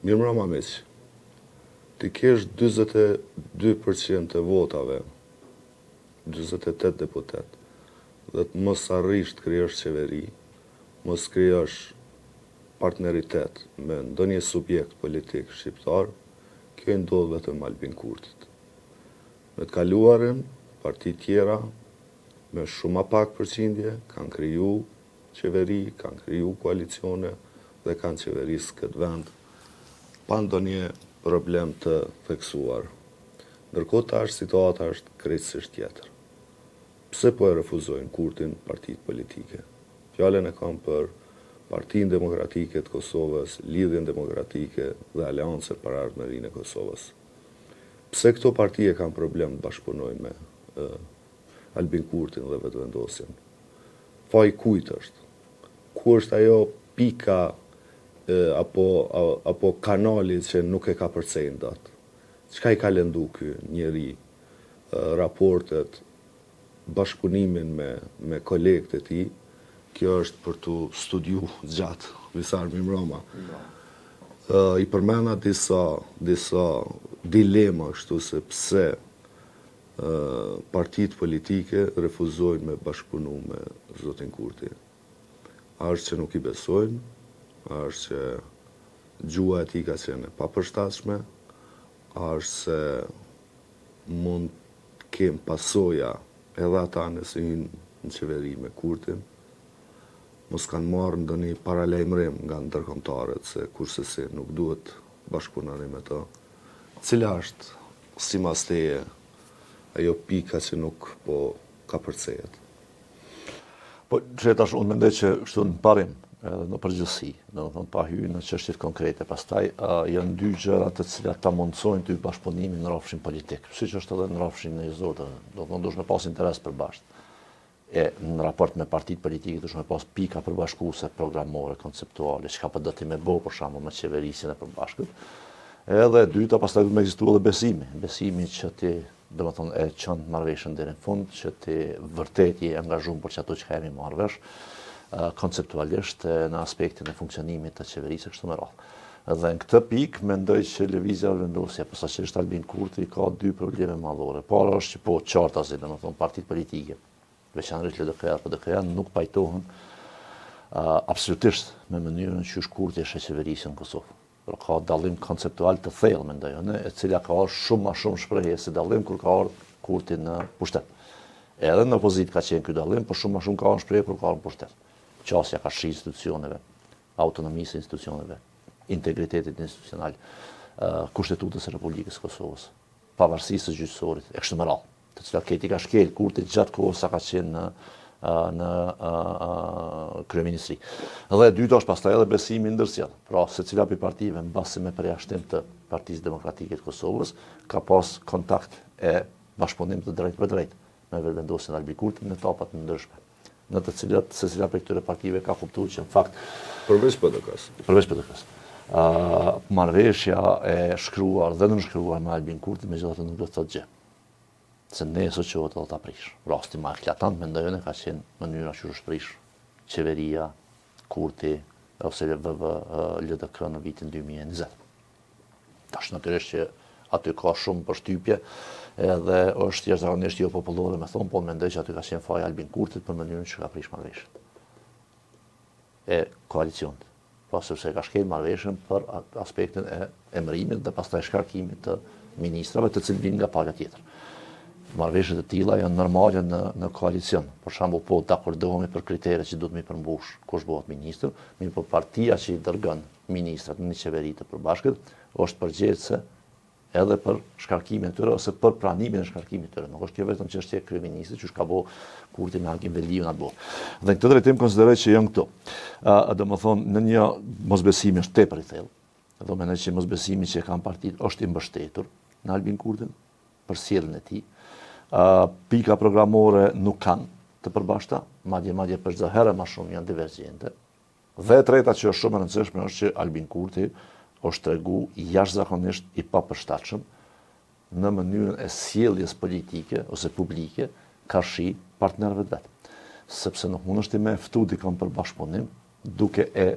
Mirëmbrëma miq. Ti kesh 42% të votave, 48 deputet, dhe të mos arrish të krijosh qeveri, mos krijosh partneritet me ndonjë subjekt politik shqiptar, kjo i ndodh vetëm Albin Kurtit. Me të kaluarin, parti tjera, me shumë ma pak përqindje, kanë kriju qeveri, kanë kriju koalicione dhe kanë qeverisë këtë vend, pa ndonjë problem të theksuar. Ndërkohë tash situata është krejtësisht tjetër. Pse po e refuzojnë Kurtin partitë politike? Fjalën e kam për Partinë Demokratike të Kosovës, Lidhjen Demokratike dhe Aleancën për Ardhmërinë e Kosovës. Pse këto parti e kanë problem të bashkëpunojnë me Albin Kurtin dhe vetëvendosjen? Faji kujt është? Ku është ajo pika apo kanali që nuk e ka përcejnë dot? Çka i ka lëndu ky njeri? Raportet, bashkëpunimin me kolegët e tij? Kjo është për të studiu gjatë, Visar Mirëmbrëma. I përmenda disa dilema kështu se pse partitë politike refuzojnë me bashkëpunu me zotin Kurti. A është që nuk i besojnë, a është që gjua e tij ka qenë e papërshtatshme, a është se mund të kem pasoja edhe ata nëse hynë në qeveri me Kurtin, mos kanë marrë ndonjë paralajmërim nga ndërkombëtarët se kurse si nuk duhet bashkëpunoni me to. Cila është sipas teje ajo pika që nuk po ka përcejet? Po që tash unë mendoj që kështu në parim, edhe në përgjithësi, domethënë pa hyrë në çështjet konkrete, pastaj janë dy gjëra të cilat ta mundsojnë ty bashkëpunimin në rrafshin politik, siç është edhe në rrafshin njerëzor, domethënë duhet të pas interes përbashkët. Në raport me partitë politike duhet të pas pika përbashkuese programore, konceptuale, çka po do të më bëj për shembull me qeverisjen e përbashkët. Edhe e dyta, pastaj duhet të ekzistojë edhe besimi që ti domethënë e çon marrëveshjen deri në fund, që ti vërtet je angazhuar për çato që kemi marrë vesh, konceptualisht në aspektin e funksionimit të qeverisë kështu me radhë. Dhe në këtë pikë mendoj që lëvizja vendosja posaçërisht Albin Kurti ka dy probleme madhore. Para është që po qartazi, domethënë partitë politike, veçanërisht LDK-ja apo DK-ja, nuk pajtohen absolutisht me mënyrën që Kurti e qeverisën në Kosovë. Por ka dallim konceptual të thellë mendoj unë, e cila ka shumë më shumë shprehje se dallim kur ka ardhur Kurti në pushtet. Edhe në opozitë ka qenë ky dallim, por shumë më shumë ka shprehje kur ka ardhur në pushtet. Qasja ka shi institucioneve, autonomisë e institucioneve, integritetit institucional, kushtetutës së Republikës së Kosovës, pavarësisë së gjyqësorit, e kështu me radhë, të cilat këti ka shkel Kurti gjatë kohës sa ka qenë në kryeministri. Dhe e dyta është pastaj edhe besimi ndërsjell. Pra, secila prej partive mbasi me përjashtim të Partisë Demokratike të Kosovës ka pas kontakt e bashkëpunim të drejtë për drejtë me vendosjen e Albin Kurtit në etapat të ndryshme, në të cilat secila prej këtyre partive ka kuptuar që në fakt përveç PDK-s. Marrëveshja e shkruar dhe nënshkruar me Albin Kurtin megjithatë nuk do të thotë gjë. Se ne shoqërohet edhe ta prish. Rasti më eklatant mendoj unë ka qenë mënyra që është prish qeveria, Kurti ose LDK në vitin 2020. Tash natyrisht që aty ka shumë përshtypje edhe është jashtëzakonisht jo popullore me thonë, po mendoj që aty ka qenë faji Albin Kurtit për mënyrën që ka prish marrëveshjen e koalicionit. Po sepse ka shkel marrëveshjen për aspektin e emërimit dhe pastaj shkarkimit të ministrave të cilët vinë nga pala tjetër. Marrëveshjet e tilla janë normale në koalicion. Për shembull, po dakordohemi për kriteret që duhet mi përmbush kush bëhet ministër, mirë po partia që i dërgon ministrat në një qeveri të përbashkët është përgjegjëse edhe për shkarkimin e tyre ose për pranimin e shkarkimit të tyre. Nuk është kjo vetëm çështje e kryeministit, që ka bëu Kurti me Agim Veliun atë botë. Dhe në këtë drejtim konsideroj që janë këto. Domethënë në një mosbesim është tepër i thellë. Do mendoj që mosbesimi që kanë partitë është i mbështetur në Albin Kurtin për sjelljen e tij. Pika programore nuk kanë të përbashkëta, madje për çdo herë më shumë janë divergjente. Dhe e treta që është shumë e rëndësishme është që Albin Kurti është tregu jashtëzakonisht i papërshtatshëm në mënyrën e sjelljes politike ose publike karshi partnerëve të vet. Sepse nuk mund është i me ftu dikon për bashkëpunim duke e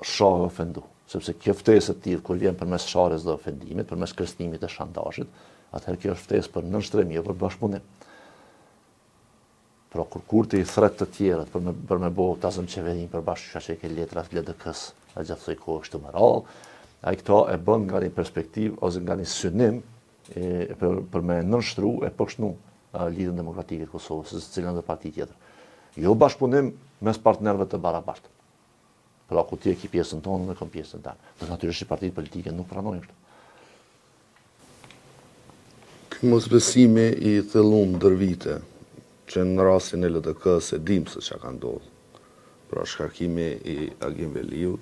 shohë ofendu. Sepse kjo ftesë e tillë kur vjen përmes sharjes dhe ofendimit, përmes kërcënimit e shantazhit, atëherë kjo është ftesë për nënshtrimi, jo për bashkëpunim. Pra kur Kurti i thret të tjerët për me bëu tasëm qeverinë përbashkë që ke letrat LDK-s, a gjatë kësaj kohë kështu me radhë, ai këto e bën nga një perspektivë ose nga një synim për me nënshtru e përshnu lidhjen demokratike të Kosovës së cilën dhe parti tjetër. Jo bashkëpunim mes partnerëve të barabartë. Pra ku ti e ki pjesën tonë dhe kom pjesën tënde. Dhe natyrisht partitë politike nuk pranojnë këtë. Ky mosbesimi i thellum ndër vite, që në rastin e LDK se dim se çka ka ndodhur. Pra shkarkimi i Agim Veliut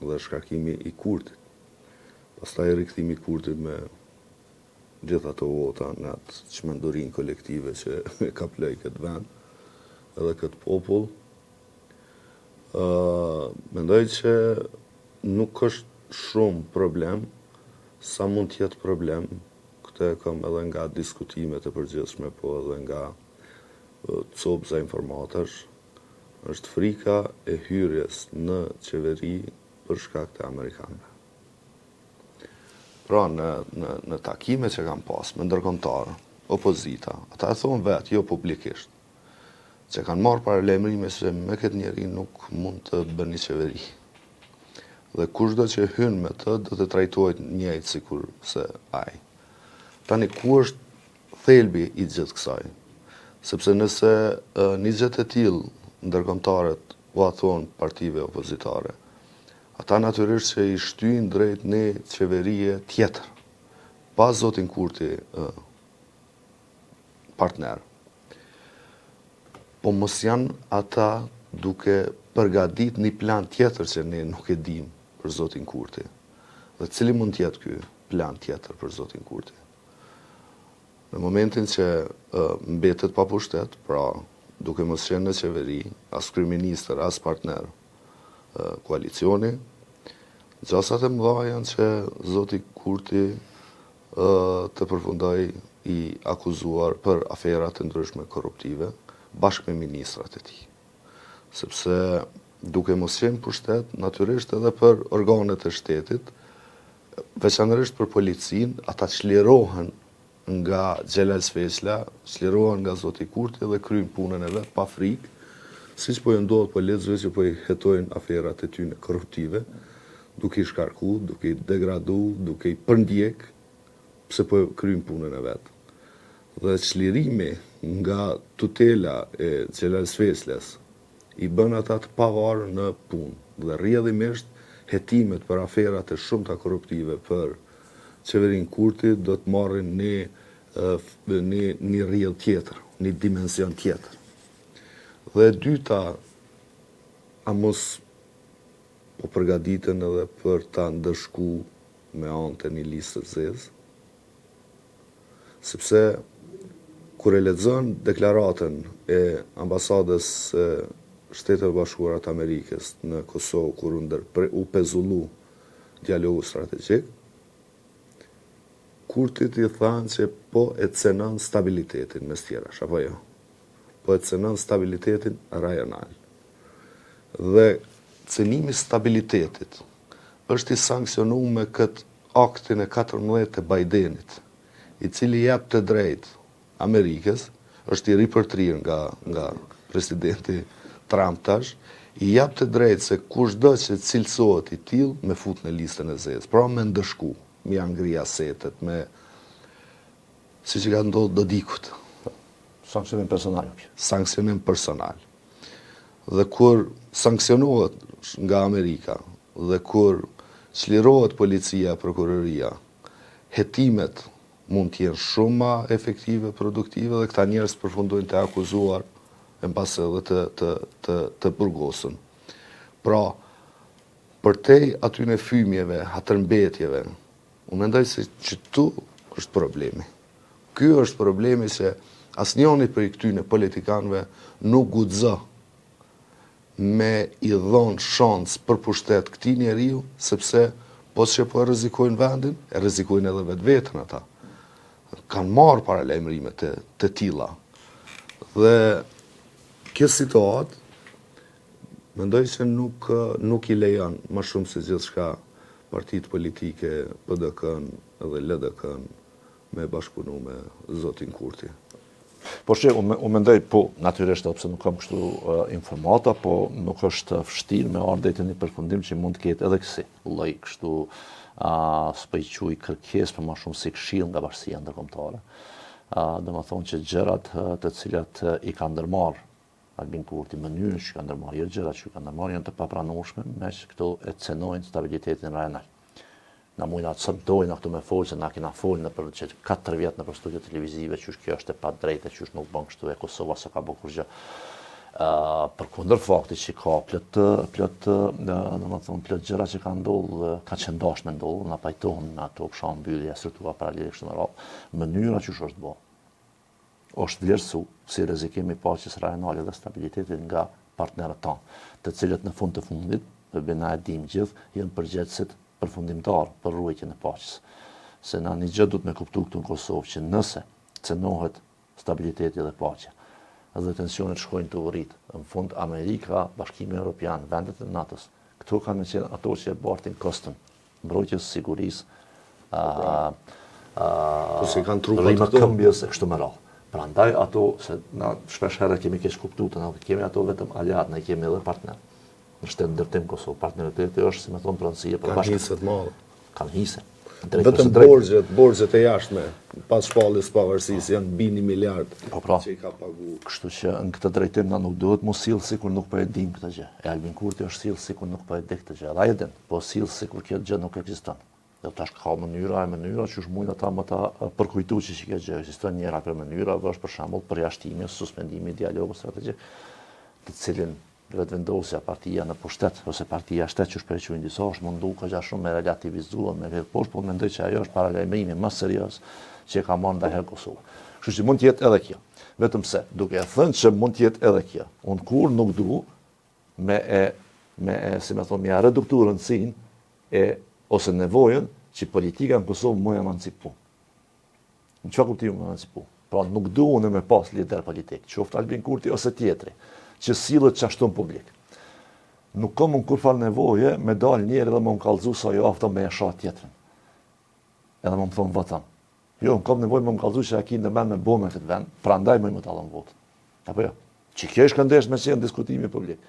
dhe shkarkimi i Kurtit. Pastaj rikthimi i Kurtit me gjithë ato vota në atë çmendurinë kolektive që ka plej këtë vend edhe këtë popull. Mendoj që nuk është shumë problem, sa mund të jetë problem, këtë kam edhe nga diskutimet e përgjithshme, po edhe nga copza informatash, është frika e hyrjes në qeveri për shkak të amerikanëve. Pra në takime që kam pas me ndërkombëtarë, opozita, ata e thonë vetë, jo publikisht, që kanë marrë paralajmërime se me këtë njeri nuk mund të bën një qeveri. Dhe kushdo që hyn me të, do të trajtohet njëjtë sikur se ai. Tani ku është thelbi i gjithë kësaj? Sepse nëse një gjë e tillë ndërkombëtarët u thonë partive opozitare, ata natyrisht që i shtyjnë drejt një qeverie tjetër, pa zotin Kurti partner. Po mos janë ata duke përgatit një plan tjetër që ne nuk e dim për zotin Kurti. Dhe cili mund tjetë ky plan tjetër për zotin Kurti? Në momentin që mbetet pa pushtet, pra duke mos qenë në qeveri, as kryeministër, as partner koalicioni, gjasat e mëdha janë që zoti Kurti të përfundoi i akuzuar për aferat të ndryshme korruptive, bashkë me ministrat e tij. Sepse duke mos qenë pushtet, natyrisht edhe për organet e shtetit, veçanërisht për policinë, ata çlirohen nga Xhelal Sfesla, çlirohen nga zoti Kurti dhe kryjnë punën e vet pa frikë, siç po ju ndodh po lexoj që po i hetojnë aferat e tyre korruptive, duke i shkarku, duke i degradu, duke i përndjek, pse po kryjnë punën e vet. Dhe çlirimi nga tutela e Xhelal Sfeslas i bën ata të pavarur në punë dhe rrjedhimisht hetimet për aferat e shumta korruptive për qeverinë Kurti do të marrin një rrjedh tjetër, një dimension tjetër. Dhe e dyta, a mos po përgatiten edhe për ta ndëshku me anë të një listë të zezë? Sepse kur e lexon deklaratën e ambasadës së Shteteve Bashkuara të Amerikës në Kosovë kur u pezullu dialogu strategjik, Kurtit i thanë që po e cenon stabilitetin mes tjerash, apo jo? Po e cenon stabilitetin rajonal. Dhe cenimi stabilitetit është i sankcionuar me këtë aktin e 14 të Bidenit, i cili jep të drejtë Amerikës, është i ripërtrir nga presidenti Trump tash, i jep të drejtë se kushdo që cilësohet i tillë me fut në listën e zezë, pra me ndëshku, me angri asetet, me siç ka ndodhur Dodikut. Sankcionim personal. Sankcionim personal. Dhe kur sankcionohet nga Amerika, dhe kur çlirohet policia, prokuroria, hetimet mund të jenë shumë ma efektive, produktive, dhe këta njerëz përfundojnë të akuzuar e mbas edhe të burgosën. Pra, përtej atyne fymjeve, hatërmbetjeve, unë mendoj se që tu është problemi. Ky është problemi se asnjëri prej këtyne politikanëve nuk guxo me i dhon shans për pushtet këtij njeriu, sepse po që po rrezikojnë vendin, e rrezikojnë edhe vetveten ata. Kanë marrë paralajmërime të tilla. Dhe kjo situatë Mendoj se nuk i lejon më shumë se gjithçka partitë politike, PDK-n edhe LDK-n me bashkëpunu me zotin Kurti. Po që, unë mendoj, po, natyrisht, pse nuk kam kështu informata, po nuk është vështirë me ardhe të një përfundim që mund të ketë edhe kësi lloj kështu s'po i quaj kërkesë për më shumë si këshill nga bashkësia ndërkombëtare. Dhe më thonë që gjërat të cilat i ka ndërmarrë Albin Kurti, mënyrën që ka ndërmarrë, jo gjërat që ka ndërmarrë janë të papranueshme, me që këto e cenojnë stabilitetin rajonal. Na mujna të sëmtojnë këtu me folë, se na kena folë në për 4 vjetë në për studio televizive, që kjo është e pa drejtë, që nuk bën kështu e Kosova se ka bërë kur gjë. Për kundër fakti që ka plot gjëra që ka ndodhur, ka qenë me ndodhur, na pajtohen me ato mbyllje, struktura paralele kështu me radhë, mënyra që është bërë është vlerësu si rrezikim i paqes rajonale dhe stabilitetit nga partnerët tanë, të cilët në fund të fundit, dhe na e dim gjithë, janë përgjegjësit përfundimtar për ruajtjen e paqes. Se na një gjë duhet me kuptu këtu në Kosovë që nëse cenohet stabiliteti dhe paqja, dhe tensionet shkojnë të rritë, në fund Amerika, Bashkimi Evropian, vendet e NATO-s, këto kanë qenë ato që e bartin kostën mbrojtjes sigurisë, rrimë këmbjes e kështu me radhë. Prandaj ato, se na shpesh herë kemi keq kuptuar, na kemi ato vetëm aliat, ne kemi edhe partner. Në shtetin ndërtim Kosovë, partneriteti është, si me thonë, pronësia për bashkë. Kanë hise të madhe. Kanë hise. Vetëm borxhet e jashtme, pas shpalljes pavarësisë, janë mbi 1 miliard që i ka pagu. Kështu që në këtë drejtim na nuk duhet mu sill sikur nuk po e dim këtë gjë. E Albin Kurti është sill sikur nuk po e di këtë gjë. Ai e din, po sill sikur kjo gjë nuk ekziston. Dhe tash ka mënyra që është mund ata më ta përkujtu që kjo gjë ekziston, njëra për mënyra është për shembull përjashtimi, suspendimi, dialogu strategjik, të cilin vetëvendosja partia në pushtet ose partia shtet që shprequjnë disa është mundu ka shumë me relativizuar me vetë poshtë, por mendoj që ajo është paralajmërimi më serioz që ka marrë ndaj Kosovës. Kështu që mund të jetë edhe kjo. Vetëm se duke e thënë që mund të jetë edhe kjo, unë kur nuk du si më thonë, ja reduktu rëndësinë ose nevojën që politika në Kosovë më emancipu. Në çfarë kuptimi më emancipu? Pra nuk du unë me pas lider politik, qoftë Albin Kurti ose tjetri, që sillet çashton publik. Nuk kam unë kur farë nevoje me dal njerë dhe më në kallëzu sa jo afto me e shatë tjetrin. Edhe më thonë votën. Jo, në kam nevojë më kallëzu që a ki në men me bo me këtë vend, pra ndaj më i më talon votë. Apo jo? Që kjo është këndesh me qenë diskutimi publik.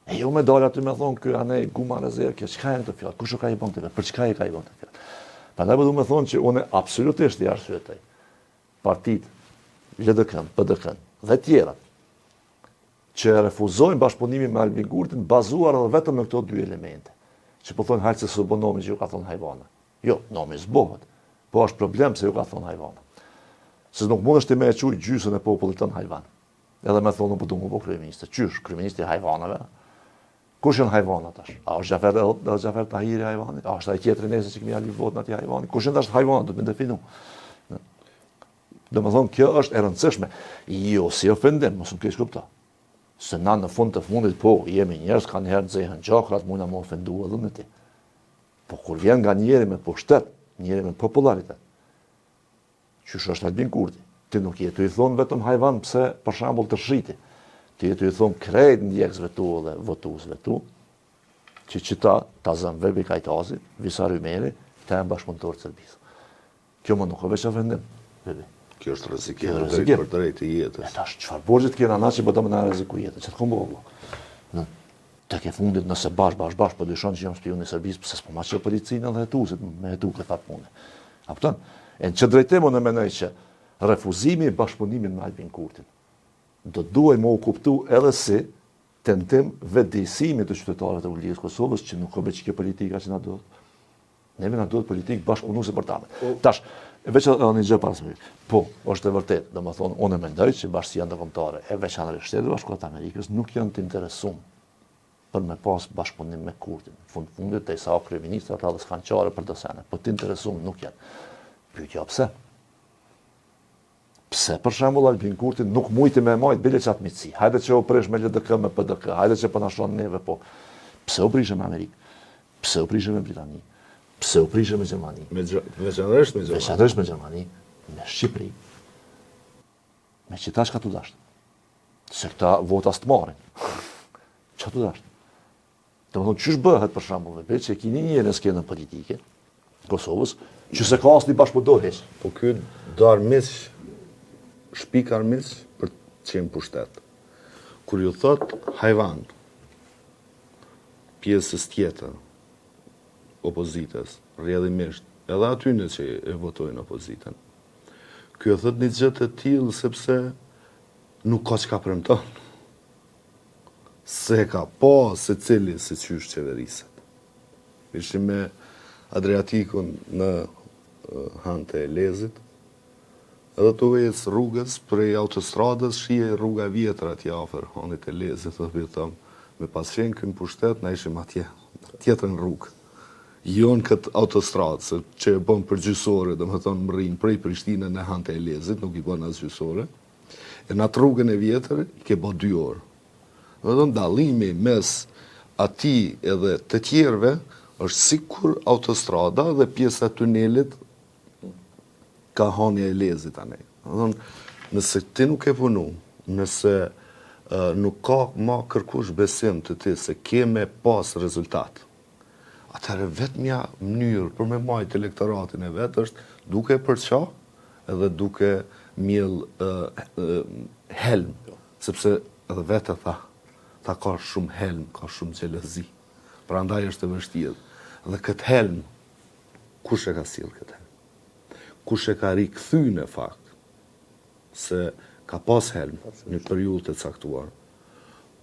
E jo me dalë aty me thonë, kjo anë e guma rezervë, kjo çka janë të fjallë, kush ka i bon të fjallë, për çka i ka i bon të fjallë. Prandaj po du me thonë që unë absolutisht i arsyetoj partit, LDK-n, PDK-n dhe tjerat, që refuzojnë bashkëpunimin me Albin Kurtin bazuar edhe vetëm në këto dy elemente. Që po thonë hajtë se s'u bë nomi që ju ka thonë hajvana. Jo, nomi s'bohet, po është problem se ju ka thonë hajvana. Se nuk mund është ti me e quj gjysën e popullit tënë hajvan. Edhe me thonë po du më bo kryeministë. Qysh, kryeministi hajvanave? Kush janë hajvana tash? A është Xhafer Tahiri hajvani? A është ai tjetri nesër që kemi ali votën atij hajvani? Kush janë tash hajvana, do të më definu. Domethënë kjo është e rëndësishme. Jo si ofendim, mos më keq kupto. Se na në fund të fundit po jemi njerëz kanë herë nxehen gjakrat, mund na më ofendu edhe në ti. Po kur vjen nga njëri me pushtet, njëri me popularitet, qysh është Albin Kurti, ti nuk je të i thonë vetëm hajvan pse për shembull të shiti. Ti je të i thonë krejt ndjekësve tu dhe votuesve tu, që ta zënë Verbi Kajtazi, Visar Ymeri, ta janë bashkëpunëtorë të Serbisë. Kjo më nuk o veç ofendim. Kjo është rrezikim drejt për drejt i jetës. E tash çfarë borxhe të kena na që po të më na rreziku jetën, çfarë kombo vëlla. Tek e fundit nëse bash po dyshon që jam spion i Serbisë, pse s'po ma çoj policinë edhe hetuesit me hetu këtë punë. A kupton? E në që drejtim unë mendoj që refuzimi i bashkëpunimit me Albin Kurtin do duhet më u kuptu edhe si tentim vetëdijësimi të qytetarëve të Republikës Kosovës që nuk ka veç kjo politika që na duhet. Neve na duhet politikë bashkëpunuese për ta. Tash veç një gjë pas më. Po, është e vërtetë, domethënë unë mendoj që bashkësia ndërkombëtare e veçanërisht Shtetet Bashkuara të Amerikës nuk janë të interesuar për me pas bashkëpunim me Kurtin. Fundit te sa kryeministra ata dhe s'kan çare për të sene, po të interesuar nuk janë. Pyetja pse? Pse për shembull Albin Kurti nuk mujti me majt bile çat miqësi. Hajde që u prish me LDK me PDK, hajde që po na shon neve po. Pse u prishëm me Amerikë? Pse u prishëm me Britani? Pse u prishëm me Gjermani? Veçanërisht me Gjermani. Veçanërisht me Gjermani, me Shqipëri. Me qita çka tu dashtë. Se këta vota s'të marrin. Çka tu dashtë? Të më thonë, qysh bëhet për shembull me që kini një në skenën politike, Kosovës, që se ka asnjë bashkëpunëtor. Po ky do armiq, shpik armiq për të qenë pushtet. Kur ju thot hajvan, pjesës tjetër, opozitës, rrjedhimisht, edhe atyne që e votojnë opozitën, ky e thot një gjë të tillë sepse nuk ka çka premton. Se ka po se cili se qysh qeveriset. Ishim me Adriatikun në hante e Lezit, edhe të ecë rrugës prej autostradës, shije rruga vjetër atje afër hanit e Lezit, dhe thëm, me pas qenë kënë pushtet, na ishim atje, tjetër në rrugë. Jo në këtë autostradë, se që e bën për gjysore, dhe më thonë më rrinë prej Prishtinë në hante e Lezit, nuk i bën as gjysore, e në atë rrugën e vjetër, i ke bë 2 orë. Dhe thonë, dallimi mes ati edhe të tjerëve, është sikur autostrada dhe pjesa e tunelit ka hanja e Lezit tani. Nëse ti nuk e punu, nëse nuk ka ma kërkush besim të ti se ke me pas rezultat, atëherë vetëmja mënyrë për me majt elektoratin e vetë është duke përqa edhe duke miell helm, sepse edhe vetë ta ka shumë helm, ka shumë xhelozi. Prandaj është e vështirë. Dhe këtë helm, kush e ka sjell këtë helm? Kush e ka rikthy në fakt? Se ka pas helm një periudhë të caktuar.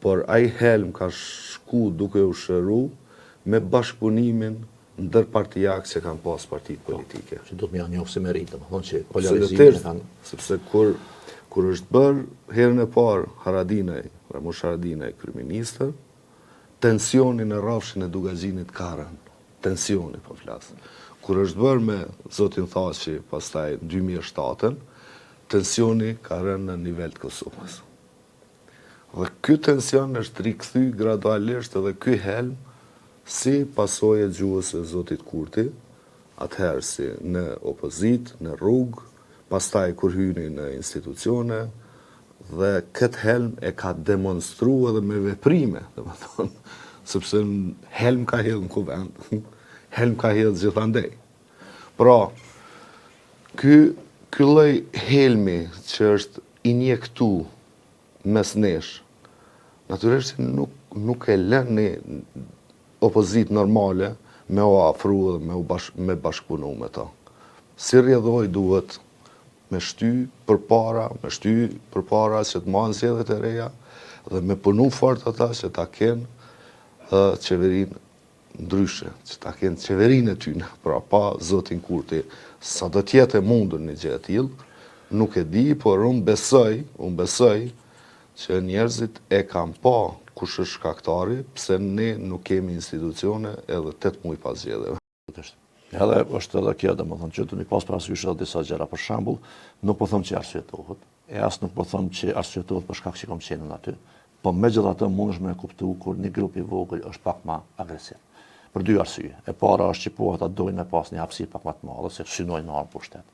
Por ai helm ka shku duke u shëru me bashkëpunimin ndërpartijak që kanë pas partitë politike. Që do të më janë njofë si merit, domethënë që polarizimin e kanë. Sepse kur është bërë herën e parë Haradinaj, Ramush Haradinaj kryeministër, tensioni në rrafshin e Dugazhinit ka rënë. Tensioni po flas. Kur është bërë me zotin Thaçi pastaj në 2007, tensioni ka rënë në nivel të Kosovës. Dhe ky tension është rikthy gradualisht edhe ky helm si pasojë gjuhës e zotit Kurti, atëherë si në opozit, në rrugë, pastaj kur hyni në institucione, dhe këtë helm e ka demonstru edhe me veprime, domethënë, sepse helm ka hedhë në kuvend, helm ka hedhë gjithandej. Pra, ky lloj helmi që është injektu mes nesh, natyrisht nuk e lën një opozit normale me o afru dhe me bashkëpunu me ta. Si rrjedhoj duhet me shty për para që të marrën zgjedhjet e reja dhe me punu fort ata që ta kenë qeverin ndryshe, që ta kenë qeverin e tyne, pra pa zotin Kurti, sa do tjetë e mundur një gjë e tillë, nuk e di, por unë besoj që njerëzit e kanë pa kush është shkaktari, pse ne nuk kemi institucione edhe 8 muaj pas zgjedhjeve. Edhe është edhe kjo, domethënë që të mi pas parasysh edhe disa gjëra, për shembull, nuk po them që arsyetohet, e as nuk po them që arsyetohet për shkak që kam qenë aty. Po megjithatë mundesh me kuptu kur një grup i vogël është pak më agresiv. Për 2 arsye. E para është që po ata dojnë me pas një hapësirë pak më të madhe se synojnë në armë pushtet.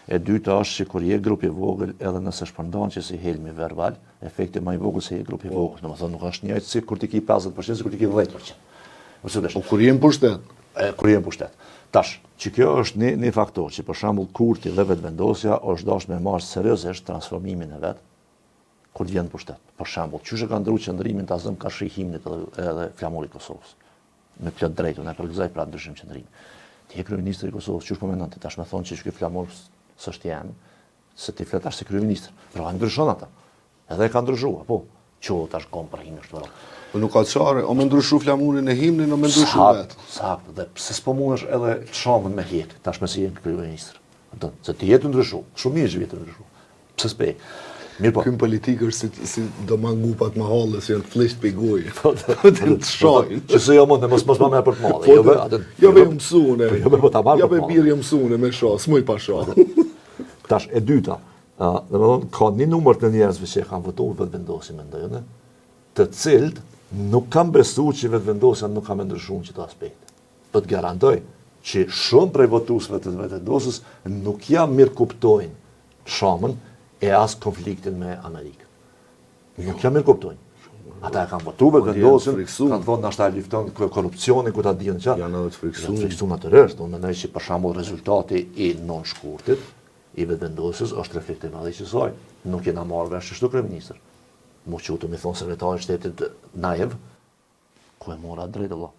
E dyta është që kur je grup i vogël, edhe nëse shpërndan që si helmi verbal, efekti më i vogël se je grup i vogël. Domethënë nuk është njëjtë si kur ti ke 50%, si kur ti ke 10%. Po kur je në pushtet? Kur je në pushtet. Tash, që kjo është një faktor që për shembull Kurti dhe vetëvendosja është dashur me marrë seriozisht transformimin e vet kur vjen në pushtet. Për shembull, çuçi ka ndruar qendrimin ta zëm ka himnit edhe flamurit të Kosovës. Me plot drejtë, ne përgëzoj pra ndryshim qendrimi. Ti je kryeministri i Kosovës, çuç po mendon ti tash më thon që ky flamur s'është jam, se ti fletash si kryeministër. Pra ndryshon ata. Edhe ka ndryshuar, po. Ço tash kom për himnin këtu. Po nuk ka çare, o më ndryshu flamurin e himnin, o më ndryshu vet. Saktë, dhe pse s'po mundesh edhe shamën me hjek, tash më si je kryeministër. Do të ti jetë ndryshu, shumë mirë që jetë ndryshu. Pse s'pe? Mirë po. Ky politik është si do mangupat më hallë, si janë të flisht pe gojë. Po të shojnë. Që se jo mund të mos më merr për të madhe. Jo me mësuane. Jo me ta marr. Jo me birë mësuane me shoh, s'muj pa shoh. Tash e dyta, domethënë ka një numër të njerëzve që kanë votuar vetëvendosje mendoj unë, të cilët nuk kanë besuar që vetëvendosja nuk ka më ndryshuar çdo aspekt. Po të garantoj që shumë prej votuesve të vetëvendosjes nuk janë mirë kuptojnë shamën e as konfliktin me Amerikën. Nuk janë mirë kuptojnë. Ata e kanë votu me vendosin, friksu. kanë thonë nashta e lufton korrupsionin, ku ta dinë çfarë. Janë edhe të friksu. Janë friksu natyrisht, unë mendoj që për shembull rezultati i non-shkurtit i vetëvendosjes është reflekt i madh i kësaj. Nuk jena marrë vesh çdo kryeministër. Mu qutu mi thonë sekretari i shtetit Naev, ku e mora drejt Allah.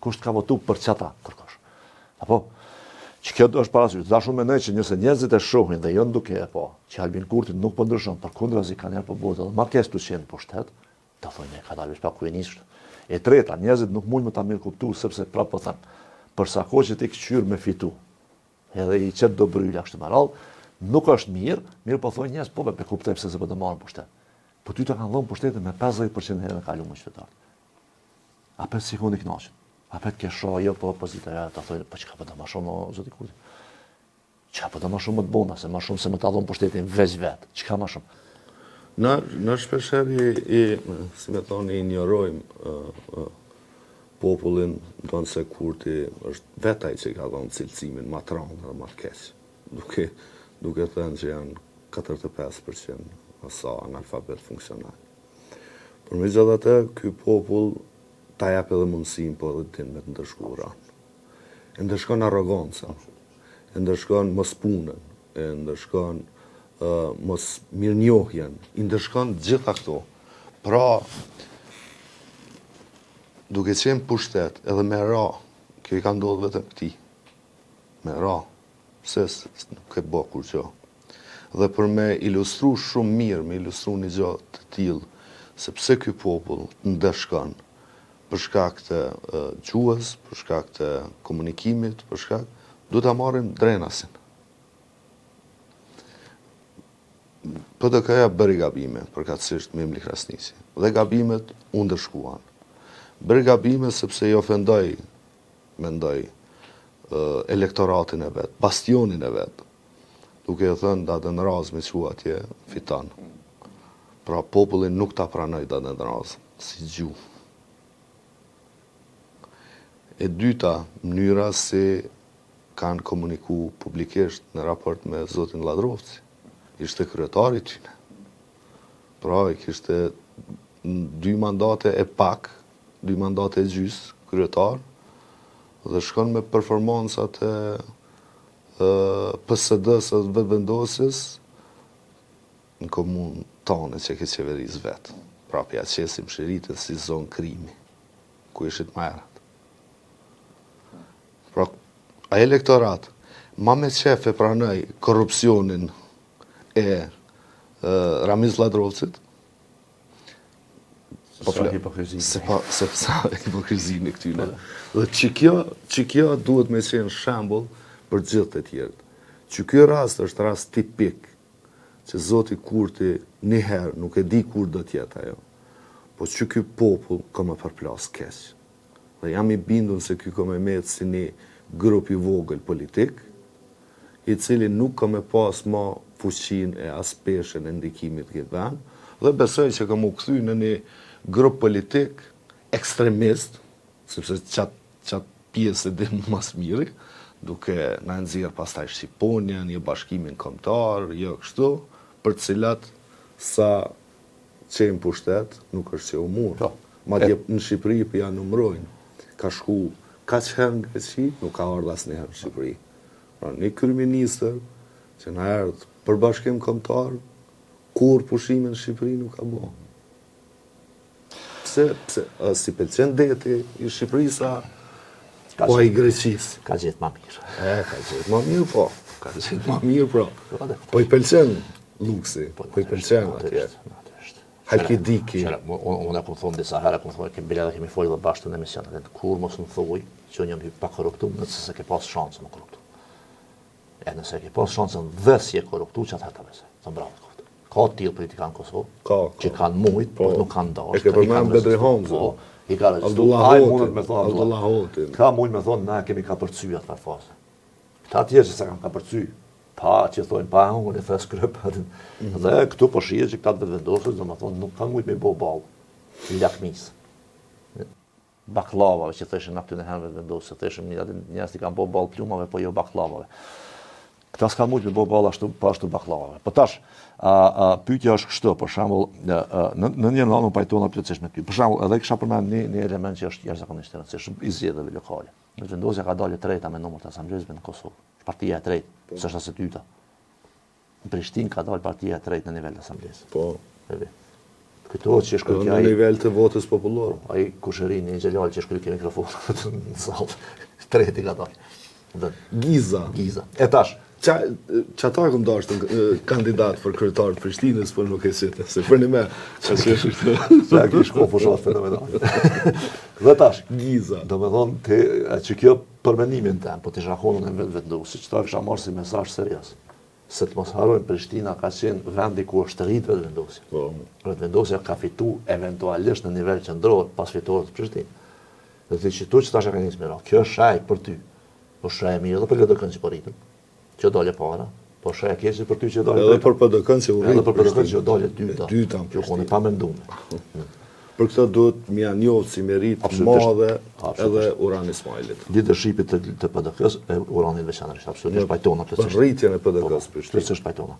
Kush ka votu për çata kërkosh. Apo që kjo është parasysh. Dashu mendoj që nëse njerëzit e shohin dhe janë duke që Albin Kurti nuk po ndryshon, përkundrazi kanë njerë po bëhet edhe marrkesë të qenë pushtet, ta thonë ka dalë pa kryeministër. E treta, njerëzit nuk mund me ta mirë kuptu sepse prapë po thënë, përsa kohë që ti këqyr me fitu, edhe i qet do bryla kështu me radhë, nuk është mirë po thonë njerëz po be kuptojmë se po të marrin pushtet. Po ty të kanë dhënë pushtetin me 50% herë me kaluar më qytetar. A për sekundi kënaqen. A për të ke shoh jo po opozitorë ta thonë po çka po të më shumë o zoti Kurti. Çka po të më shumë më të bona se më shumë se më ta dhon pushtetin vet. Çka më shumë. Në shpeshherë si me thonë, injorojmë popullin, ndonë se Kurti është vetaj që ka dhënë cilësimin ma tranë dhe ma keq. Duke thënë që janë 45% asa analfabet funksional. Por me gjithë atë, ky popull ta jap edhe mundësin po edhe din me të ndërshkuar. E ndërshkon arrogancën, e ndërshkon mos punën, e ndërshkon mos mirënjohjen, i ndërshkon gjitha këto. Pra, duke qenë pushtet edhe me ra, kjo i ka ndodhur vetëm këtij. Me ra, se nuk e bë kur që. Dhe për me ilustru shumë mirë, me ilustru një gjatë të tillë, sepse ky popull ndërshkon për shkak të gjuhës, për shkak të komunikimit, për shkak, du ta marrin drenasin. PDK-ja bëri gabime, përkatësisht Memli Krasnisi, dhe gabimet u ndërshkuan. Bëri gabime sepse i ofendoi, mendoj, elektoratin e vet, bastionin e vet, duke e thënë datën raz me që atje fiton. Pra popullin nuk ta pranoj datën raz, si gjuhë. E dyta, mënyra se kanë komuniku publikisht në raport me zotin Ladrovci. Ishte kryetari tyne. Pra, i kishte 2 mandate e pak, 2 mandate e gjys, kryetar, dhe shkon me performancat e PSD-s dhe vetëvendosjes në komunë tonë që ke qeverisë vetë. Pra, pja qesim shëritën si zonë krimi, ku ishit më herët. Pra, a elektorat, ma me qef e pranoj korrupsionin e Ramiz Ladrovcit, Sa hipokrizi. Se sa hipokrizi në këtyne. Dhe që kjo duhet me qenë shembull për gjithë të tjerët. Që kjo rast është rast tipik, që zoti Kurti njëherë nuk e di kur do tjetë ajo, po që kjo popull ka me përplas keq. Dhe jam i bindun se kjo ka me metë si një grup i vogël politik, i cili nuk ka me pas ma fuqin e aspeshen e ndikimit këtë vend, dhe besoj që ka mu këthy në një grup politik ekstremist, sepse qatë pjesë e din mas miri, duke në nëzirë pastaj Shqiponia, një bashkimin kombëtar, jo kështu, për cilat sa qenë pushtet, nuk është që u murë. Ma dje në Shqipëri për janë numrojnë. Ka shku, ka që herë në Greqi, nuk ka ardhë asë një herë në Shqipëri. Pra, një kryeministër që në erdhë për bashkim kombëtar, kur pushimin në Shqipëri nuk ka bo. Pse, si pëlqen deti i Shqipërisa, po i Greqisë. Ka gjithë ma mirë. Ka gjithë ma mirë, po. Ka gjithë ma mirë, po. Po i pëlqen luksi, po i pëlqen atje. Halkidiki. Unë e këmë thonë disa herë, këmë thonë, kemi bile dhe kemi folë dhe bashkë në emisionet, kur mos në thuj që unë jam hy pa korruptu, nëse se ke pas shansë më korruptu. E nëse ke pas shansën dhe si e korruptu, që atëherë të besej. Të bravo të koftë. Ka t'ilë politika në Kosovë, që kanë mujt, por nuk kanë dashur. E ke përmen Bedri Hamza. I ka rezistu, a i mundet me thonë, Abdullah Hotin. Ka mund me thonë, na kemi ka përcy atë për fase. Këta tjerë që se kanë ka përcy, pa që thonë, pa unë e thes krypë, dhe këtu po shije që këta të vendosës, dhe me thonë, nuk kanë mujt me bo balë, i lakmisë. Baklavave që thëshën në këty në herëve vendosës, thëshën njërës i kanë bo balë plumave, po jo baklavave. Këta s'ka mujtë me bo balla ashtu baklavave. Po tash, pyetja është kështu, për shembull, në një anë pajtona plotësisht me ty. Për shembull, edhe kisha përmend një element që është jashtëzakonisht i rëndësishëm i zgjedhjeve lokale. Vendosja ka dalë e treta me numër të asamblezëve në Kosovë. Partia e tretë, s'është as e dyta. Në Prishtinë ka dalë partia e tretë në nivel të asamblezë. Po. Kujtohet që shkruaj në nivel të votës popullore. Ai Kusherini i Xhelal që shkruaj ke mikrofonat në sallë. Treti ka dalë. Giza. E tash, Qata këm dashtë kandidat për kryetar të Prishtinës, për nuk e qëtë, se për një me, që që është këtë. Se a kishë ko fushat fenomenal. Dhe tash, Giza. Do me thonë, që kjo përmendimin tem, po të shakonën e vendosë, që ta kësha marrë si mesazh serioz. Se të mos harojnë, Prishtina ka qenë vendi ku është rritë vetëvendosja. Vetëvendosja ka fitu eventualisht në nivel qendror pas fitorit të Prishtinë. Dhe të që tu që tash e ka njësë mira, kjo është shaj për ty, po shaj mirë dhe për LDK-n që po rritën, që dalje para, po shaj e keqë për ty që dalje edhe për PDK-n që u rritë. Edhe për PDK-n që dalje dyta, që u kone pa mendume. Për këtë duhet mja njohë si meritë madhe edhe Urani Ismailit. Leadershipit të PDK-s e Uranit veçanërisht, absolutisht pajtona për rritjen e PDK-s Prishtinë. Plotësisht pajtona.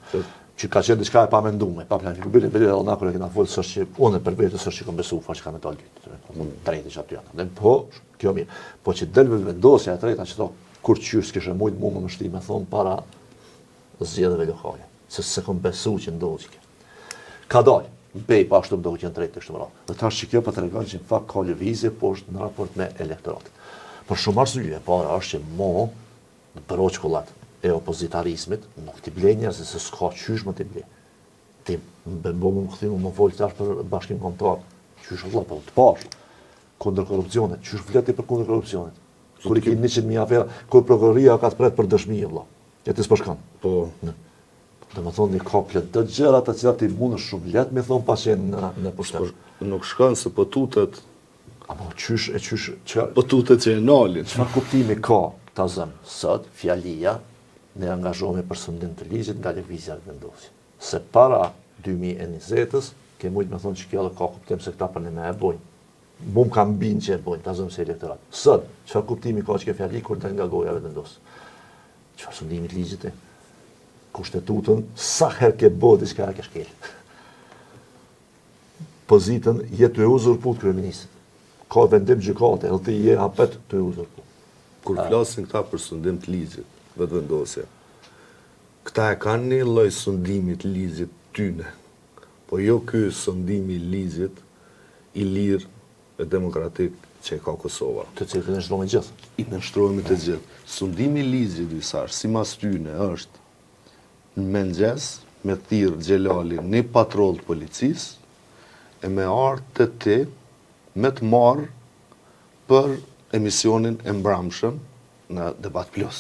Që ka qenë diçka e pa mendume, pa planifikuar, bile edhe na kur e kena folë s'është që unë për vetë s'është që kam besu faqe ka me dalë dytë. Mund tretë që aty janë. Po, kjo mirë. Po që del vendosja e treta që to kur qysh kishte mujt mua më shtim me thon para zgjedhjeve lokale. Se kam besu që ndodhi kjo. Ka dalë. Bej pa ashtu më do që janë tretë kështu më radhë. Dhe tash që kjo po tregon që në fakt ka lëvizje poshtë në raport me elektoratin. Për shumë arsye, para është që mo në përroçkullat e opozitarizmit nuk t'i blej njerëz se s'ka qysh më t'i blej. Ti më kthimu më fol tash për bashkim kombëtar. Qysh vëlla po të pash kundër korrupsionit, qysh flet për kundër korrupsionit. Kur i ke 100.000 afera, kur prokuroria ka të pret për dëshmi vëlla. Ja ti s'po shkon. Po. Dhe më thonë një koplet të gjëra të cilat i mundë shumë letë me thonë pas jenë në pushtet. Nuk shkanë se po tutet... Amo qysh... Po tutet që e nalin. Çfarë kuptimi ka ta zëmë sot, fjalia, ne angazhohemi për sundim të ligjit nga lëvizja e vendosjes. Se para 2020-s, ke mujtë me thonë që kjo ka kuptim se këta për një me e bojnë. Bum kam binë që e bojnë, ta zëmë se elektorat. Sot, çfarë kuptimi ka që ke fjali kur të nga goja e vendosjes? Çfarë sundimit ligjit e? Kushtetutën, sa herë ke bo diçka e ke shkel. Pozitën jetë e uzurput kryeministit. Ka vendim gjykate, edhe ti je hapet të uzurput. Kur flasin këta për sundim të ligjit, vetëvendosja, këta e kanë një lloj sundimi të ligjit tyne, po jo ky sundimi i ligjit i lirë e demokratik që ka Kosova. Të cilët e nënshtrojmë gjithë. I nënshtrojmë të gjithë. Sundimi i ligjit i sash, si mas tyne, është në mëngjes, me thirë Xhelali një patroll të policisë, e me artë të ti, me të marë për emisionin e mbramshëm në Debat Plus.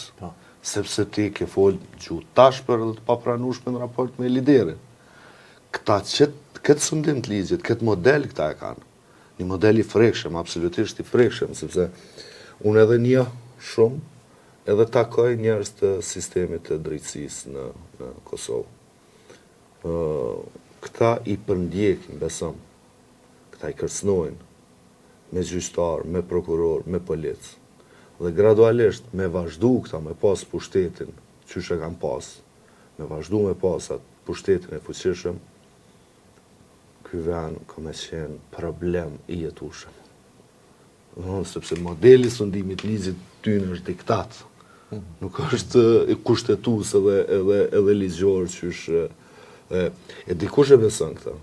Sepse ti ke folë gjuhë tash për të papranueshme në raport me liderin. Këtë sundim të ligjit, këtë model këta e kanë. Një model i frekshëm, absolutisht i frekshëm, sepse unë edhe një shumë, edhe takoj njerëz të sistemit të drejtësisë në Kosovë. Këta i përndjekin, besëm, këta i kërcnojnë me gjyqtar, me prokuror, me polic. Dhe gradualisht me vazhdu këta me pas pushtetin, qysh e kam pas, me vazhdu me pas atë pushtetin e fuqishëm, ky vend ka me qenë problem i jetueshëm. Sepse modeli sundimit ligjit tyne është diktat. Nuk është kushtetues edhe ligjor qysh e dikush e beson këtë.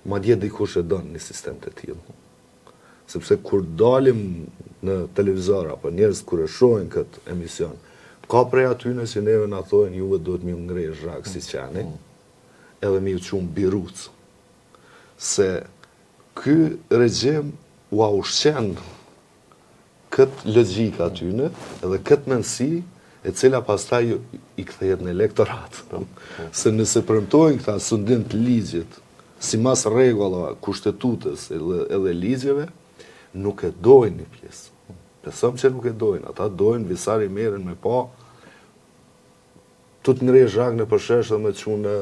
Madje dikush e don një sistem të tillë. Sepse kur dalim në televizor apo njerëz kur e shohin këtë emision, ka prej atyne që neve na thonë juve duhet më ngrej zhak si qani, edhe më çum biruc. Se ky regjim u ushqen këtë logjik atyne, edhe këtë mendësi, e cila pastaj i kthehet në elektorat. Se nëse premtojnë këta sundim të ligjit, si mas rregullave kushtetutës edhe ligjeve, nuk e dojnë një pjesë. Besëm që nuk e dojnë. Ata dojnë visari merren me pa, tut ngrej zhak në përshesh dhe me çu në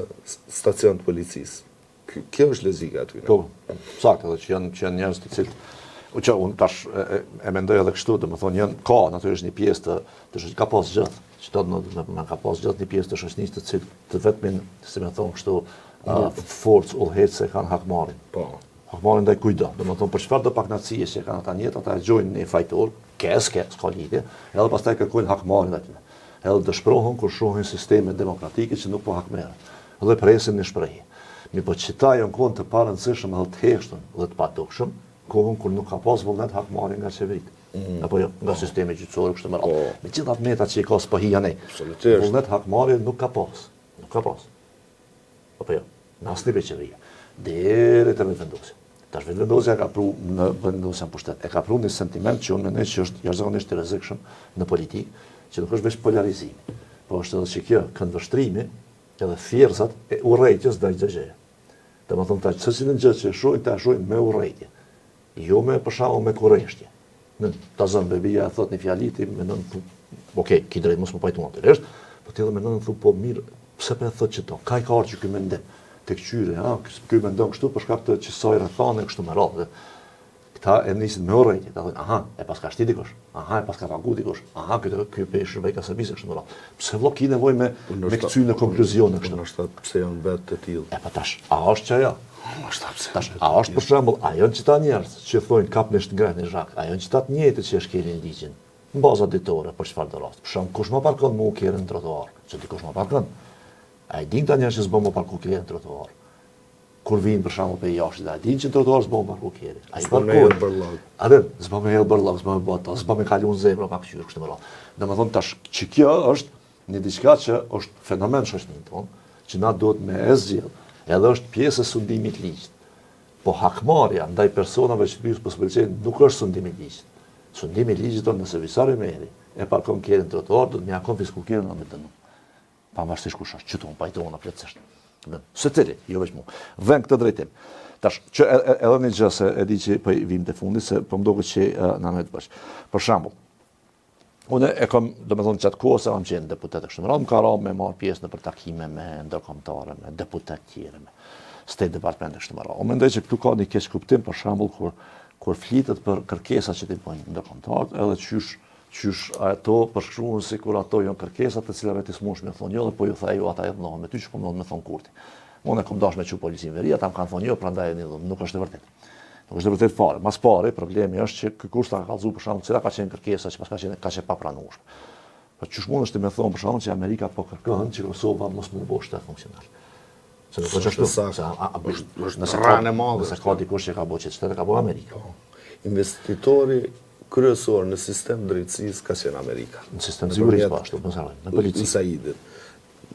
stacion të policisë. Kjo është logjika aty. Po, saktë, edhe që janë njerëz të cilët që unë tash e mendoj edhe kështu, dhe më thonë, ka natyrisht një pjesë të shoqënisë, ka pas gjithë, që do të ka pas gjithë një pjesë të shoqënisë të cilë të vetmin, si me thonë kështu, forcë udhëheqëse kanë hakmarin. Po. Hakmarin ndaj kujdo. Do më thonë, për çfarë do paknacije që kanë ata njetë, ata e gjojnë një fajtor, s'ka lidhje, edhe pastaj kërkojnë hakmarin aty. Edhe dëshpërohen kur shohin sisteme demokratike që nuk po hakmerën, dhe presin një shprehje. Mi po qita janë kohën të parëndësishëm edhe të heshtën dhe të padukshëm, kohën kur nuk ka pas vullnet hakmarrje nga qeverit. Apo jo, nga sistemi gjyqësor kështu me radhë. Me gjithë ato metat që i ka spohia ne. Vullnet hakmarrje nuk ka pas. Nuk ka pas. Apo jo, në asnjë qeverie. Deri te vendosja. Tash vendosja ka pru në vendosjen pushtet. E ka pru një sentiment që unë mendoj që është jashtëzakonisht i rrezikshëm në politikë, që nuk është vetëm polarizimi, po është edhe që kjo këndvështrimi edhe thjerrzat e urrejtjes ndaj gjëje. Domethënë ta çështën gjë që shohin ta shohin me urrejtje. Jo me për shembull me kurreshtje. Në ta zën bebia thot një fjali ti mendon okay, ki drejt mos më pajtuan natyrisht, po ti edhe mendon thu po mirë, pse po e thot çto? Ka i që ky mendim tek qyre, ky mendon kështu për shkak të qisoj rrethane kështu me radhë. Këta e nisin me urrejtje, ta thonë, aha, e paska shti dikush, aha, e paska pagu dikush, aha, ky pe shërbej ka servise kështu me radhë. Pse vëllai ki nevojë me kthyer në konkluzione kështu. Ndoshta pse janë vetë të tillë. E pa tash, a është që ajo? Tash, a është për shembull, ajo që ta njerëz që thonë kapnesht ngrehtë në zhak, ajo që ta të njëjtë që shkelin ligjin, në baza ditore për çfarë do rast. Për shembull, kush më parkon më u kerën në trotuar, që dikush më parkon. Ai din ta njerëz që s'bën më parku kerën në trotuar. Kur vinë për shembull pe jashtë, ai din që në trotuar s'bën parku kerën. Ai parkon. Atë, s'bën me hell bërllog, s'bën me bota, s'bën me kaluar zemra pa kështu kështu më radh. Domethënë tash që kjo është një diçka që është fenomen shoqërinë tonë, që na duhet me e zgjidh. Edhe është pjesë e sundimit ligjit. Po hakmarrja ndaj personave që pyes possibilitetin nuk është sundimi i ligjit. Sundimi i ligjit do nëse visari merri e parkon kerën trotuar, do të më konfisku kerën me dënim. Pavarësisht kush është, çton pajtohen plotësisht. Se tëri, jo vetëm mua. Vën këtë drejtim. Tash që edhe një gjë se e di që po i vim te fundi se po më duket që na më të bash. Për shembull, unë e kam, domethënë çat kohë se kam qenë deputet kështu më radh, më ka rënë me marr pjesë në për takime me ndërkombëtare, me deputet tjerë, me State Department kështu më radh. Unë mendoj që këtu ka një keq kuptim për shembull kur flitet për kërkesat që ti bëjnë ndërkombëtarët, edhe qysh ato përshkruan sikur ato janë kërkesat të cilave ti smush me thonë jo, dhe po ju tha ju ata e dhënohen me ty që po më thon kurti. Unë kam dashur me çu policinë veri, ata më kanë thonë jo, prandaj nuk është e vërtetë. Nuk është e vërtetë fare. Mas pari, problemi është që ky kurs ta ka kallzu për shkak cila ka qenë kërkesa që pas ka qenë pa pranueshme. Po çush mundesh ti më thon për shkak që Amerika po kërkon që Kosova mos më bësh shtet funksionar. Se nuk është ashtu. Nëse ranë madhe, nëse ka dikush që ka bëu çet, ka bëu Amerika. Investitori kryesor në sistem drejtësisë ka qenë Amerika. Në sistem sigurisë po ashtu, mos harroj. Në polici. Saidit.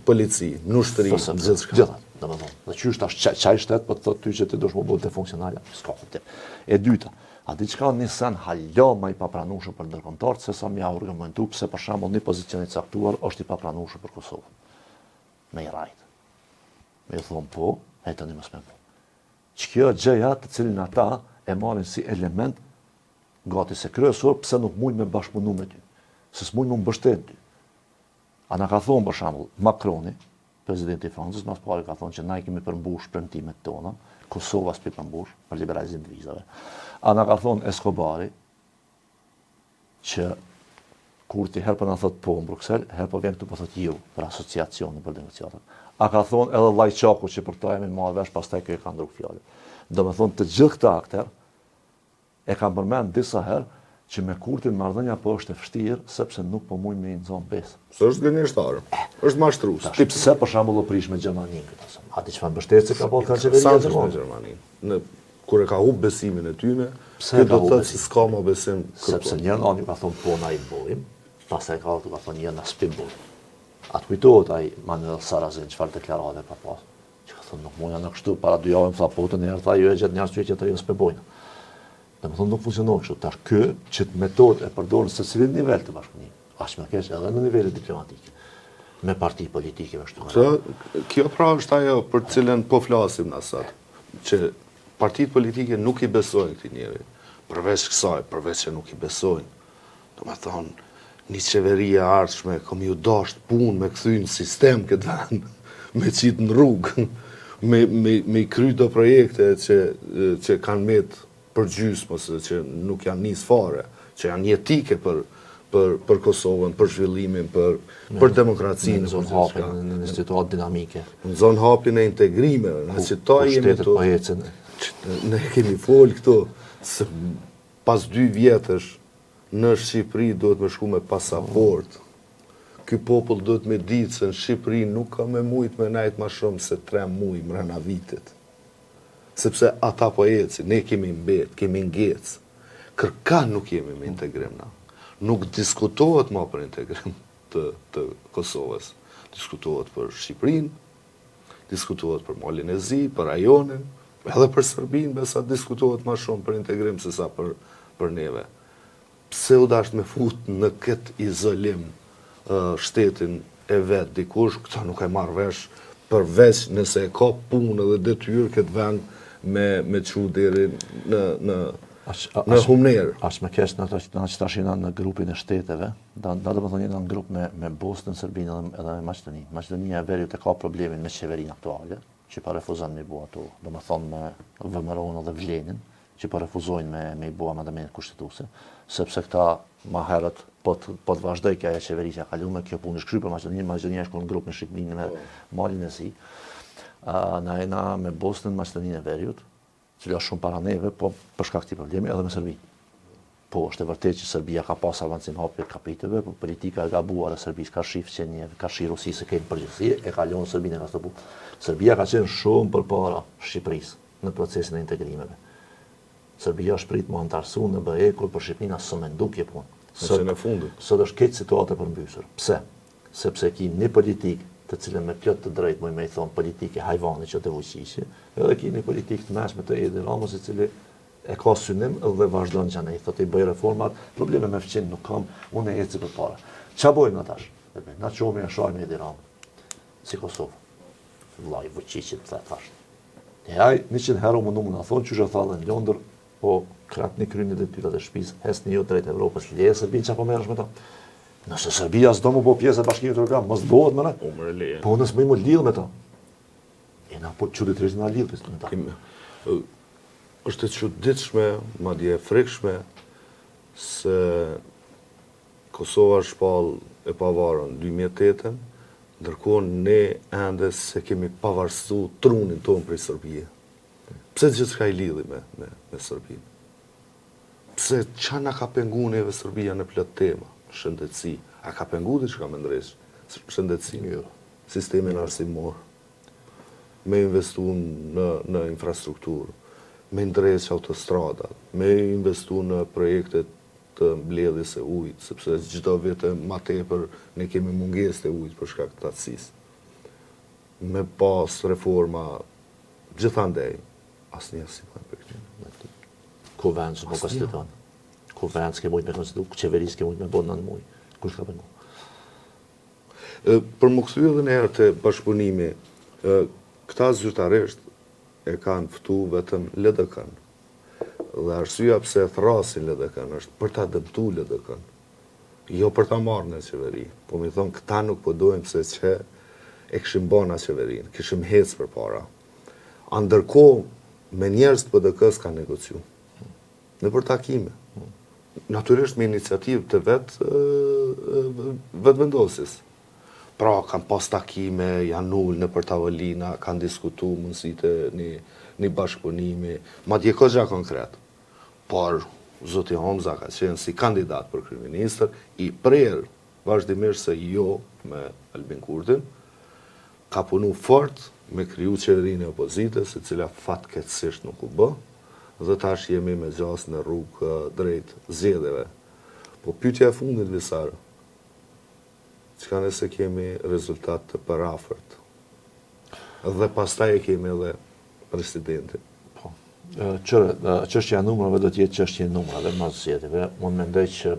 Polici, në ushtri, gjithçka. Domethënë, dhe qysh tash çaj shtet po thotë ty që ti dush më bëu të funksionale, s'ka kuptim. E dyta, a diçka nisan hala më i papranueshëm për ndërkombëtarët se sa më argumentu pse për shembull një pozicion i caktuar është i papranueshëm për Kosovën. Me i rajt. Me thon po, e tani mos më. Ç'kjo gjëja të cilin ata e marrin si element gati se kryesor pse nuk mund me bashkëpunu me ty. Se s'mund më mbështet ty. A na ka thonë për shembull Macroni, presidenti i Francës, mas pari ka thonë që na i kemi përmbush premtimet tona, Kosova s'pi përmbush për liberalizim të vizave. A na ka thonë Escobari që kur ti herë po na thot po në Bruksel, herë po vjen këtu po thot jo për asociacionin për negociatat. A ka thonë edhe Llajçaku që për ta jemi marrë vesh pastaj kjo e ka ndruk fjalën. Domethënë të gjithë këta akter e kanë përmend disa herë që me Kurtin marrëdhënia po është e vështirë sepse nuk po mund me i nxon besë. Se është gënjeshtar. Është mashtrues. Ti pse për shembull u prish me Gjermaninë këtë? A di çfarë mbështetëse ka bërë kancelleria e Gjermanisë? Në kur e ka humb besimin e tyre, kjo do të thotë se s'ka më besim kërkon. Sepse njëri ani ka thonë po na i bojmë, pastaj ka thonë jo na s'pi bojmë. Atë kujtohet ai Manuel Sarazin çfarë deklarate ka pas. Që ka thonë nuk mund janë kështu para 2 javë tha po të njerëz tha jo e gjatë njerëz që të s'pe bojnë. Domethënë nuk funksionon kështu. Tash që metodë e përdorën se cilin nivel të bashkëpunimit. As më keq edhe në nivelin diplomatik. Me parti politike me kështu. Kjo pra është ajo për të cilën po flasim na sot, që partitë politike nuk i besojnë këtij njeri. Përveç kësaj, përveç që nuk i besojnë. Domethënë një qeveri e ardhshme kom ju dasht punë me kthy në sistem këtë vend, me qit në rrugë, me kry do projekte që kanë met përgjysmë ose që nuk janë nis fare, që janë jetike për Kosovën, për zhvillimin, për demokracinë. Në zonë hapin, në situatë dinamike. Në zonë hapin e integrimeve, në që ta jemi të... Po ecën. Ne kemi folë këto, se pas 2 vjetësh në Shqipëri duhet me shku me pasaport. Ky popull duhet me ditë se në Shqipëri nuk ka me mujt me najt ma shumë se 3 muj mrena vitit. Sepse ata po eci, ne kemi mbet, kemi ngec. Kërkan nuk jemi me integrim na. Nuk diskutohet ma për integrim të Kosovës. Diskutohet për Shqipërinë, diskutohet për Malin e Zi, për rajonin, edhe për Serbinë, besa diskutohet ma shumë për integrim se sa për neve. Pse u dasht me fut në këtë izolim shtetin e vetë dikush, këta nuk e marrë vesh, përveç nëse e ka punë dhe detyrë këtë vend me qu deri në humnerë. Ashtë me kesh në që tash jena në grupin e shteteve, da do më thonë jena në grup me Bosnën, Serbinë edhe me Maqedoni. Maqedonia e Veriut e ka problemin me qeverinë aktuale, që pa refuzon me i bua ato, do më thonë me vëmëronë dhe vlenin, që pa refuzojnë me i bua mandamentet kushtetuese, sepse këta ma herët po të vazhdoj kjo e qeveri që a kalume, kjo punë shkry për Maqedonia është në grup në Shqipërinë me Malin e Zi. Na jena me Bosnën, Maqedoninë e Veriut, që është shumë para neve, po për shkak këtij problemi edhe me Serbinë. Po, është e vërtet që Serbia ka pas avancim hapje kapiteve, po politika e gabuar e Serbisë ka shif qenie, ka shi Rusisë kemi përgjithësi, e ka lënë Serbinë e ka stopu. Serbia ka qenë shumë përpara Shqipërisë në procesin e integrimeve. Serbia është prit më antarësu në BE, kur për Shqipërinë asë më ndukje punë. Sot është këtë situatë e përmbysur. Pse? Sepse ki një politikë të cilën me plot të drejtë me i thonë politike hajvani që të fuqishë, edhe ki një politikë të meshme të Edi Ramës i cili e ka synim dhe vazhdon që ne i thotë i bëj reformat, probleme me fëqin nuk kam, unë e eci për para. Qa bojnë në tash? Na qomi e shajnë Edi Ramën, si Kosovë. Vlaj, fuqishit, të thashtë. E haj, 100 herë më në thonë që shë thallë në Londër, po kratë një kryni dhe tyra dhe shpis, hes një jo drejt Evropës, leje Serbinë që po merresh me ta. Nëse Serbia s'do mu po pjesë e bashkimit Evropian, mos dohet me ne. Po nësë më i më lidhë me ta. E na po quditërisht na lidhë me ta. Është e çuditshme, madje e frikshme, se Kosova shpall e pavarën 2008, ndërkohë ne ende se kemi pavarësu trunin tonë prej Serbie. Pse gjithçka i lidhi me Serbinë? Pse qa na ka pengu neve Serbia në plot tema? Shëndetësi. A ka pengu diçka me ndresh? Shëndetësi? Jo. Sistemin arsimor. Me investu në infrastrukturë. Me ndresh autostradat. Me investu në projektet të mbledhjes së ujit, sepse çdo vit më tepër ne kemi mungesë të ujit për shkak të atësisë. Me pas reforma gjithandej. Asnjë si më përgjithë. Kuvend së po konstituon. Kuvend s'ke mujt me konstitu, qeverisë s'ke mujt me bon në muj. Kush ka pengu? Për më këthy edhe në herë të bashkëpunimi, këta zyrtarisht e kanë ftu vetëm LDK-n. Dhe arsyeja pse thrasin LDK-n është për ta dëmtu LDK-n. Jo për ta marrë në qeveri. Po mi thonë, këta nuk po dojmë se që e këshim bona qeverinë, këshim hecë për para. Ndërkohë, me njerëz të PDK-s ka negociu. Në për takime. Natyrisht me iniciativë të vetë vendosis. Pra, kanë pas takime, janë ullë në për tavolina, kanë diskutu mundësit e një bashkëpunimi, ma dje këgja konkret. Por, zoti Homza ka qenë si kandidat për kryeministër, i prerë vazhdimisht se jo me Albin Kurtin, ka punu fort me kriju qeverinë e opozitës, e cila fatkeqësisht nuk u bë, dhe tash jemi me gjas në rrugë drejt zgjedhjeve. Po pyetja e fundit Visar, çka nëse kemi rezultat të parafort? Dhe pastaj e kemi edhe presidentin. Po. Çështja e numrave do të jetë çështja e numrave mas zgjedhjeve. Unë mendoj që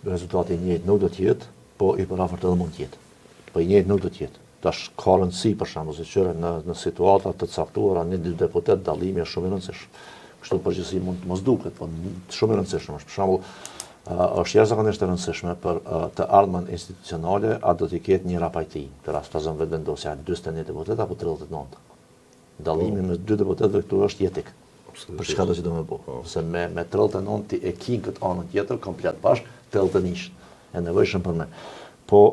rezultati i njëjtë nuk do të jetë, po i parafort edhe mund të jetë. Po i njëjtë nuk do të jetë. Tash ka rëndësi për shembull se qëre në situata të caktuara një dy deputet dallimi është shumë i rëndësishëm. Kështu përgjithësi mund të mos duket, po shumë i rëndësishëm është. Për shembull, është jashtëzakonisht e rëndësishme për të ardhmen institucionale, a do të ketë një rapajti, të rashtazon vetëvendosja 41 deputet apo 39. Dallimi mes dy deputetëve këtu është jetik. për çka do që do me bo. Se me 39 ti e kin këtë anën tjetër, komplet bashk, 31 e nevojshëm për me. Po,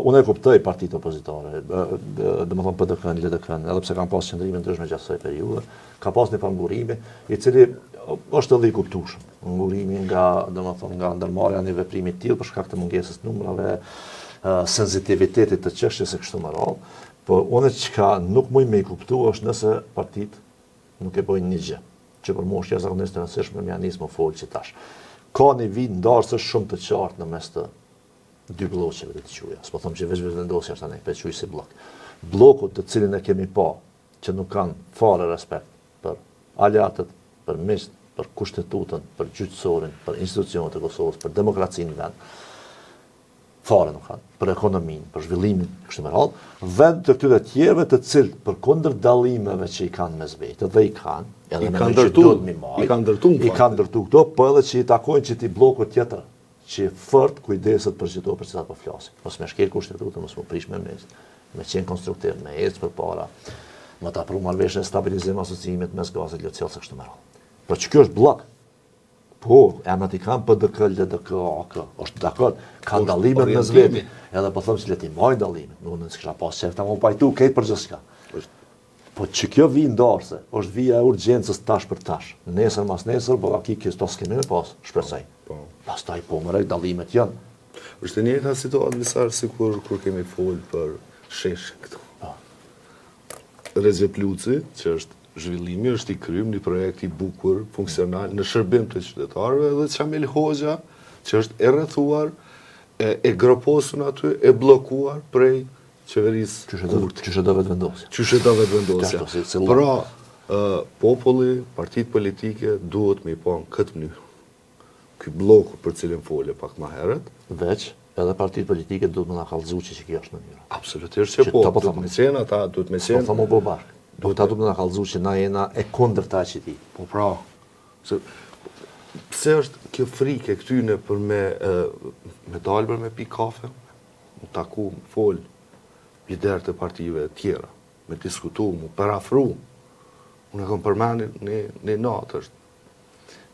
unë e kuptoj partitë opozitare, dhe më thonë PDK-n, LDK-n, edhe pse kam pas qëndrime ndryshme gjatë kësaj periudhe, ka pas një pangurimi, i cili është edhe i kuptueshëm. Ngurimi nga, dhe më thonë, nga ndërmarrja një veprimi të tillë për shkak të mungesës numrave, sensitivitetit të çështjes së kështu me radhë. Po unë çka nuk muj me i kuptu është nëse partitë nuk e bojnë një gjë, që për mua është jashtëzakonisht e rëndësishme me nis më fol që tash. Ka një vit ndarësë shumë të qartë në mes të dy blloqeve të quaja. S'po them që veç vendosja është tani, për quaj si blok. Bllokut të cilin e kemi pa, që nuk kanë fare respekt për aleatët, për miqt, për kushtetutën, për gjyqësorin, për institucionet e Kosovës, për demokracinë në vend, fare nuk kanë, për ekonominë, për zhvillimin, kështu me radhë, vend të këtyre tjerëve të cilët përkundër dallimeve që i kanë mes vetë, dhe i kanë, edhe me që duhet mi marrë, i kanë ndërtu këto, po edhe që i takojnë që ti blokut tjetër, që i fort kujdeset për çdo për çfarë po flasim. Mos me shkel kushtetutën, mos më prish me mes, me qenë konstruktiv, me ecë përpara, më ta pru marrëveshje stabilizim asociimit mes gazet lëcill se kështu me radhë. Por që kjo është blok. Po, emrat i kanë PDK, LDK, AK, është dakord, ka dallime mes vetë. Edhe po them se le të mbajnë dallime. Nuk në s'kisha pas çfarë ta më pajtu këtë për gjithçka. Po që kjo vi ndarse, është vija e urgjencës tash për tash. Nesër mas nesër, bo aki kjo s'kemi me pas, shpresoj. Pastaj po më rejt dallimet janë. Është e njëjta situatë visar sikur kur kemi folë për shesh këtu. Recep Luci, që është zhvillimi, është i krym një projekt i bukur, funksional, në shërbim të qytetarëve, dhe Qamil Hoxha, që është e rrethuar, e groposur aty, e bllokuar prej qeverisë kurtë. Qyshe do vetë vendosja. Qyshe do vetë vendosja. Pra, populli, partitë politike, duhet me i pa në këtë mënyrë. Ky bloku për cilin folje pak më herët. Veç, edhe partitë politike duhet me na kallëzu që kjo është mënyra. Absolutisht që po. Duhet me qenë ata, duhet me qenë. Po thamë bo bashkë. Duhet ta duhet me na kallëzu që na jena e kundërta që ti. Po pra. Pse është kjo frike këtyne për me dalë për me pi kafe, më taku, më fol, lider të partive tjera, me diskutu, më parafru. Unë e kom përmenit një natë është.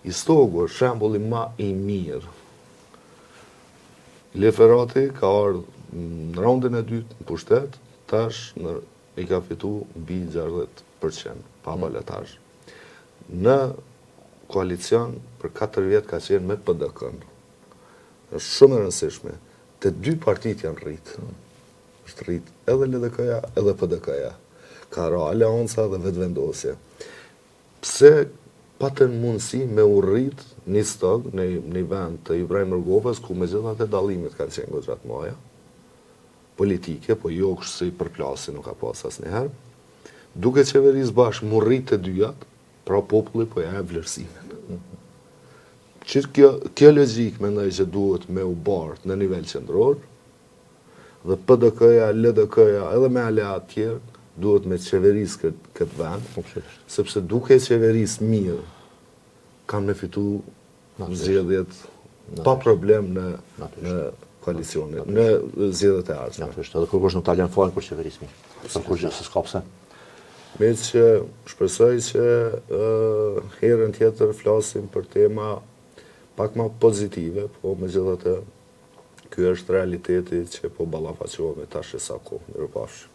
Istogu është shembulli ma i mirë. Ile Ferrati ka ardhur në raundin e dytë në pushtet, tash i ka fitu mbi 60% pa balotazh. Në koalicion për 4 vjet ka qenë me PDK-n. Është shumë e rëndësishme. Të dy partitë janë rritë. Është rritë edhe LDK-ja, edhe PDK-ja. Ka ra aleanca dhe vetëvendosje. Pse patën mundësi me urrit një stog në vend të Ibrahim Rugofës, ku me gjithat e dallimit kanë qenë goxhat maja, politike, po jo kështë se i përplasi nuk ka pas asnjëherë, duke qeverisë bashkë më urrit të dyjat, pra populli po ja e vlerësimin. Që kjo logjik mendoj që duhet me u bartë në nivel qendror, dhe PDK-ja, LDK-ja, edhe me aleat tjerë, duhet me qeverisë këtë vend, sepse duke qeverisë mirë, kanë me fitu zgjedhjet pa problem në koalicionit, në zgjedhjet e ardhshme. Natyrisht, edhe kërkosh nuk ta lën fare për qeverisë mirë. Për kur gjë se s'ka pse. Me që shpresoj që herën tjetër flasim për tema pak më pozitive, po megjithatë ky është realiteti që po ballafaqohemi tash sa kohë. Mirupafshim.